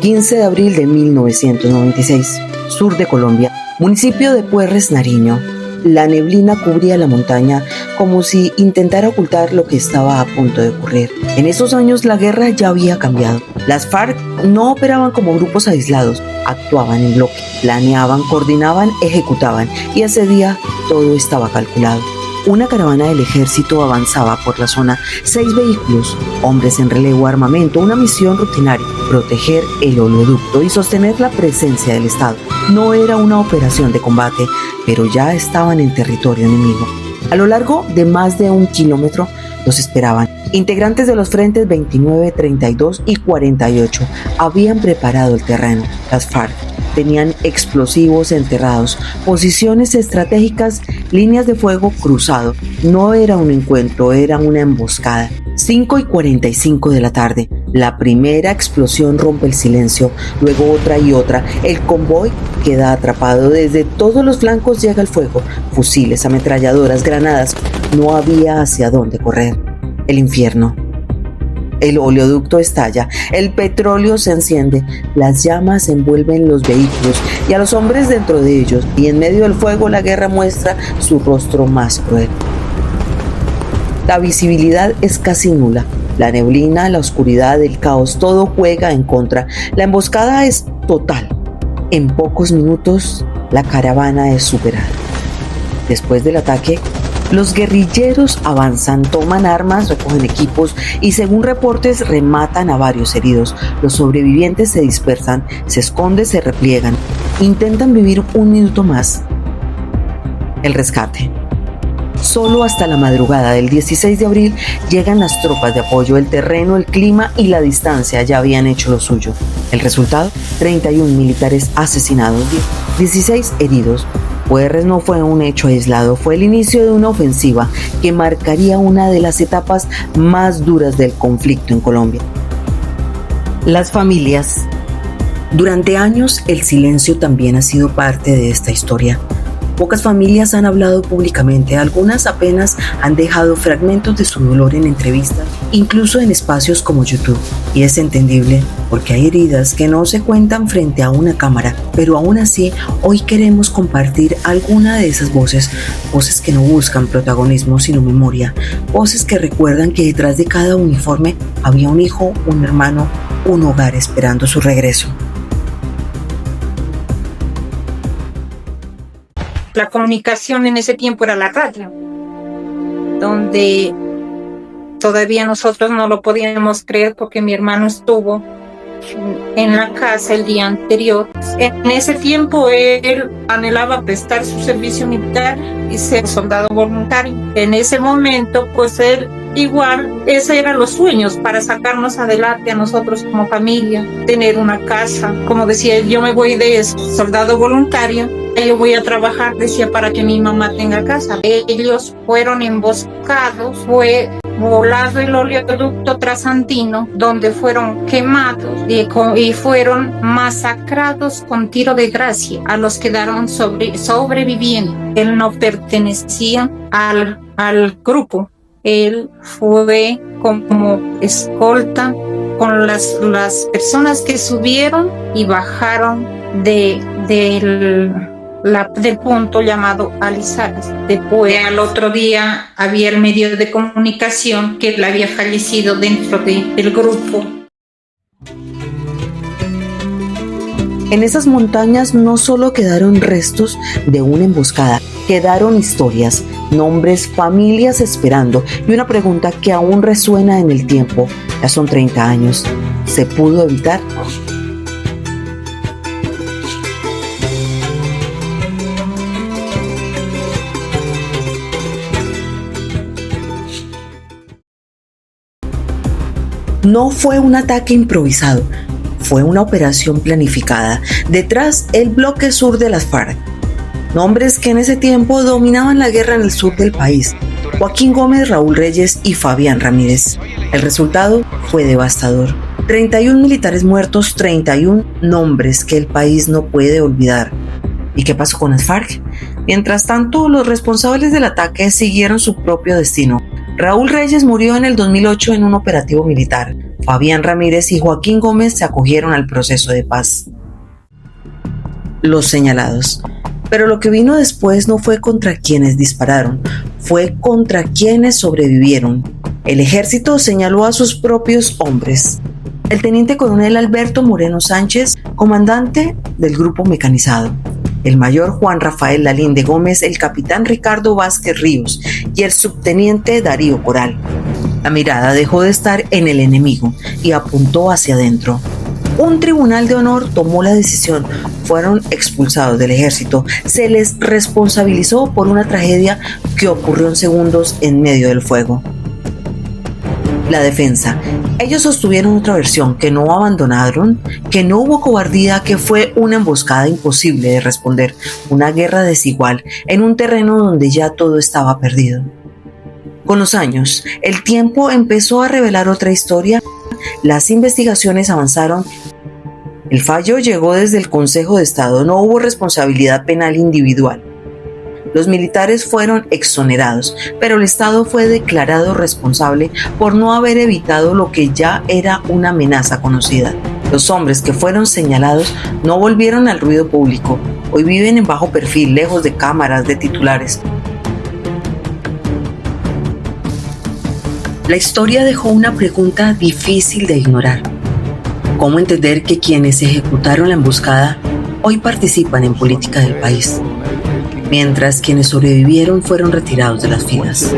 15 de abril de 1996, sur de Colombia, municipio de Puerres, Nariño. La neblina cubría la montaña como si intentara ocultar lo que estaba a punto de ocurrir. En esos años la guerra ya había cambiado. Las FARC no operaban como grupos aislados, actuaban en bloque, planeaban, coordinaban, ejecutaban, y ese día todo estaba calculado. Una caravana del ejército avanzaba por la zona, 6 vehículos, hombres en relevo, armamento, una misión rutinaria, proteger el oleoducto y sostener la presencia del Estado. No era una operación de combate, pero ya estaban en territorio enemigo. A lo largo de más de 1 kilómetro los esperaban. Integrantes de los frentes 29, 32 y 48 habían preparado el terreno. Las FARC tenían explosivos enterrados, posiciones estratégicas, líneas de fuego cruzado. No era un encuentro, era una emboscada. 5:45 de la tarde. La primera explosión rompe el silencio, luego otra y otra. El convoy queda atrapado. Desde todos los flancos llega el fuego. Fusiles, ametralladoras, granadas. No había hacia dónde correr. El infierno. El oleoducto estalla, el petróleo se enciende, las llamas envuelven los vehículos y a los hombres dentro de ellos, y en medio del fuego la guerra muestra su rostro más cruel. La visibilidad es casi nula, la neblina, la oscuridad, el caos, todo juega en contra. La emboscada es total. En pocos minutos la caravana es superada. Después del ataque, los guerrilleros avanzan, toman armas, recogen equipos y, según reportes, rematan a varios heridos. Los sobrevivientes se dispersan, se esconden, se repliegan. Intentan vivir 1 minuto más. El rescate. Solo hasta la madrugada del 16 de abril llegan las tropas de apoyo. El terreno, el clima y la distancia ya habían hecho lo suyo. El resultado: 31 militares asesinados, 16 heridos. Puerres no fue un hecho aislado, fue el inicio de una ofensiva que marcaría una de las etapas más duras del conflicto en Colombia. Las familias. Durante años, el silencio también ha sido parte de esta historia. Pocas familias han hablado públicamente, algunas apenas han dejado fragmentos de su dolor en entrevistas, incluso en espacios como YouTube. Y es entendible, porque hay heridas que no se cuentan frente a una cámara, pero aún así, hoy queremos compartir alguna de esas voces, voces que no buscan protagonismo sino memoria, voces que recuerdan que detrás de cada uniforme había un hijo, un hermano, un hogar esperando su regreso. La comunicación en ese tiempo era la radio, donde todavía nosotros no lo podíamos creer porque mi hermano estuvo en la casa el día anterior. En ese tiempo él anhelaba prestar su servicio militar y ser soldado voluntario. En ese momento, pues él igual, ese eran los sueños para sacarnos adelante a nosotros como familia, tener una casa. Como decía él, yo me voy de soldado voluntario, yo voy a trabajar, decía, para que mi mamá tenga casa. Ellos fueron emboscados, fue volado el oleoducto trasandino, donde fueron quemados y fueron masacrados con tiro de gracia a los que quedaron sobreviviendo. Él no pertenecía al grupo, él fue como escolta con las personas que subieron y bajaron del punto llamado Alizares. Después, al otro día, había el medio de comunicación que él había fallecido dentro del grupo. En esas montañas no solo quedaron restos de una emboscada, quedaron historias, nombres, familias esperando y una pregunta que aún resuena en el tiempo. Ya son 30 años. ¿Se pudo evitar? No fue un ataque improvisado, fue una operación planificada. Detrás, el bloque sur de las FARC. Nombres que en ese tiempo dominaban la guerra en el sur del país: Joaquín Gómez, Raúl Reyes y Fabián Ramírez. El resultado fue devastador. 31 militares muertos, 31 nombres que el país no puede olvidar. ¿Y qué pasó con las FARC? Mientras tanto, los responsables del ataque siguieron su propio destino. Raúl Reyes murió en el 2008 en un operativo militar. Fabián Ramírez y Joaquín Gómez se acogieron al proceso de paz. Los señalados. Pero lo que vino después no fue contra quienes dispararon, fue contra quienes sobrevivieron. El ejército señaló a sus propios hombres. El teniente coronel Alberto Moreno Sánchez, comandante del grupo mecanizado. El mayor Juan Rafael Lalinde Gómez, el capitán Ricardo Vázquez Ríos y el subteniente Darío Coral. La mirada dejó de estar en el enemigo y apuntó hacia adentro. Un tribunal de honor tomó la decisión. Fueron expulsados del ejército. Se les responsabilizó por una tragedia que ocurrió en segundos en medio del fuego. La defensa. Ellos sostuvieron otra versión, que no abandonaron, que no hubo cobardía, que fue una emboscada imposible de responder, una guerra desigual en un terreno donde ya todo estaba perdido. Con los años, el tiempo empezó a revelar otra historia. Las investigaciones avanzaron. El fallo llegó desde el Consejo de Estado. No hubo responsabilidad penal individual. Los militares fueron exonerados, pero el Estado fue declarado responsable por no haber evitado lo que ya era una amenaza conocida. Los hombres que fueron señalados no volvieron al ruido público. Hoy viven en bajo perfil, lejos de cámaras, de titulares. La historia dejó una pregunta difícil de ignorar. ¿Cómo entender que quienes ejecutaron la emboscada hoy participan en política del país, mientras quienes sobrevivieron fueron retirados de las filas?